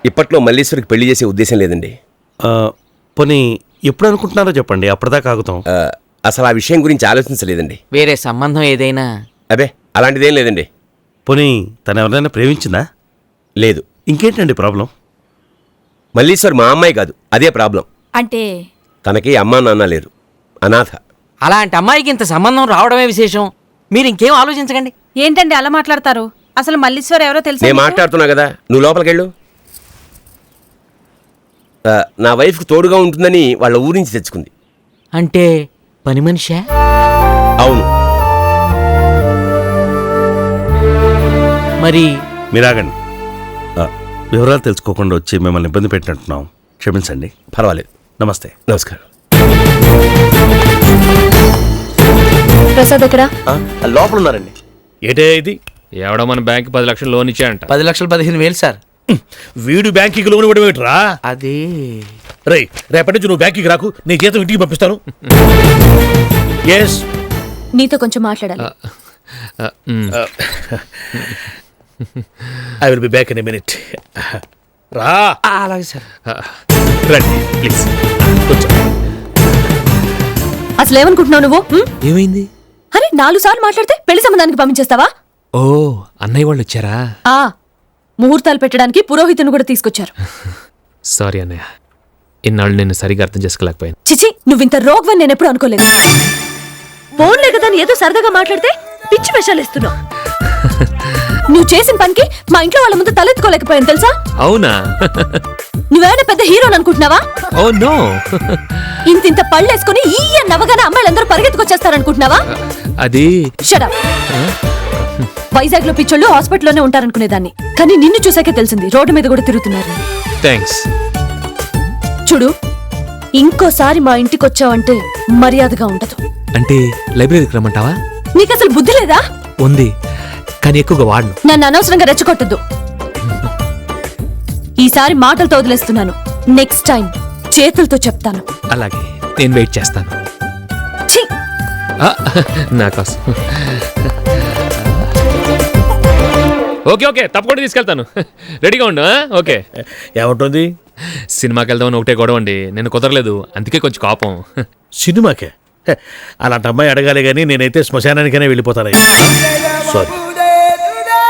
ఇప్పట్లో మల్లీశ్వరికి పెళ్లి చేసే ఉద్దేశం లేదండి. పోనీ ఎప్పుడు అనుకుంటున్నారో చెప్పండి, అప్పటిదాకా ఆగుతాం. అసలు ఆ విషయం గురించి ఆలోచించలేదండి. వేరే సంబంధం ఏదైనా? అబే అలాంటిదేం లేదండి. పోనీ తను ఎవరైనా ప్రేమించిందా? లేదు. ఇంకేంటండి ప్రాబ్లం? మల్లీశ్వర్ మా అమ్మాయి కాదు, అదే ప్రాబ్లం. అంటే తనకి అమ్మా నాన్న లేరు, అనాథ. అలాంటి అమ్మాయికి ఇంత సంబంధం రావడమే విశేషం. మీరు ఇంకేం ఆలోచించకండి. ఏంటండి అలా మాట్లాడతారు? అసలు మల్లీశ్వర్ ఎవరో తెలుసా? నేను మాట్లాడుతున్నా కదా, నువ్వు లోపలికెళ్ళు. నా వైఫ్కి తోడుగా ఉంటుందని వాళ్ళ ఊరి నుంచి తెచ్చుకుంది. అంటే పని మనిషా? అవును. మరి మీరాగండి. వివరాలు తెలుసుకోకుండా వచ్చి మిమ్మల్ని ఇబ్బంది పెట్టినట్టున్నాం, క్షమించండి. పర్వాలేదు. నమస్తే. నమస్కారం. ప్రసాద్ ఎక్కడా? లోపల ఉన్నారండి. ఏటే ఇది? ఎవడో మన బ్యాంక్ 10 లక్షలు లోన్ ఇచ్చాయంట. 10 లక్షలు 15,000 సార్. వీడు బ్యాంకుకి లోన్ ఇవ్వడం ఏమిట్రా? అది రేయ్, రేపటి నుంచి నువ్వు బ్యాంకుకి రాకు, నీ జీతం ఇంటికి పంపిస్తాను. ఎస్, నీతో కొంచెం మాట్లాడాలి. I will be back in a minute. రా. అలాగే సార్. రండి ప్లీజ్, కొంచెం. అసలు ఏమనుకుంటున్నావు నువ్వు? ఏమైంది? అరే 4 సార్లు మాట్లాడితే పెళ్లి సంబంధానికి పంపించేస్తావా? ఓ, అన్నయ్య వాళ్ళు వచ్చారా? ముహూర్తాలు పెట్టడానికి పురోహితుని కూడా తీసుకొచ్చారు. సారీ అన్నయ్య, ఇన్నాళ్ళు నేను సరిగా అర్థం చేసుకోలేకపోయాను. చిచి, నువ్వింత రోగ్వని నేను ఎప్పుడు అనుకోలేదు. ఫోన్లే కదా అని ఏదో సరదాగా మాట్లాడితే పిచ్చి వేషాలు ఇస్తున్నావు. నువ్వు చేసిన పనికి మా ఇంట్లో వాళ్ళ ముందు తలెత్తుకోలేకపోయాను తెలుసా? అవునా? నువ్వేమైనా పెద్ద హీరోని అనుకుంటున్నావా? Oh no. ఇంతింత పళ్ళేసుకుని ఈ నవ్వగానే అమ్మాయిలందరూ పరిగెత్తుకొచ్చేస్తారనుకుంటున్నావా? అది షట్ అప్. వైజాగ్ లో పిచ్చోళ్ళు హాస్పిటల్లోనే ఉంటారనుకునేదాన్ని, కానీ నిన్ను చూసాకే తెలిసింది రోడ్డు మీద కూడా తిరుగుతున్నారు. థ్యాంక్స్. చూడు, ఇంకోసారి మా ఇంటికి వచ్చావంటే మర్యాదగా ఉండదు. అంటే లైబ్రరీకి రమ్మంటావా? నీకసలు బుద్ధి లేదా? ఉంది, కానీ ఎక్కువగా వాడను. నన్ను అనవసరంగా రెచ్చగొట్టద్దు. ఈసారి మాటలతో వదిలేస్తున్నాను, నెక్స్ట్ టైం చేతులతో చెప్తాను. అలాగే, నేను వెయిట్ చేస్తాను. ఛీ! నా కోసం. ఓకే ఓకే, తప్పకుండా తీసుకెళ్తాను. రెడీగా ఉండు. ఓకే. ఏముంటుంది? సినిమాకి వెళ్దామని ఒకటే గొడవ అండి, నేను కుదరలేదు, అందుకే కొంచెం కోపం. సినిమాకే? అలాంటి అమ్మాయి అడగాలి, కానీ నేనైతే శ్మశానానికైనా వెళ్ళిపోతాను. సారీ.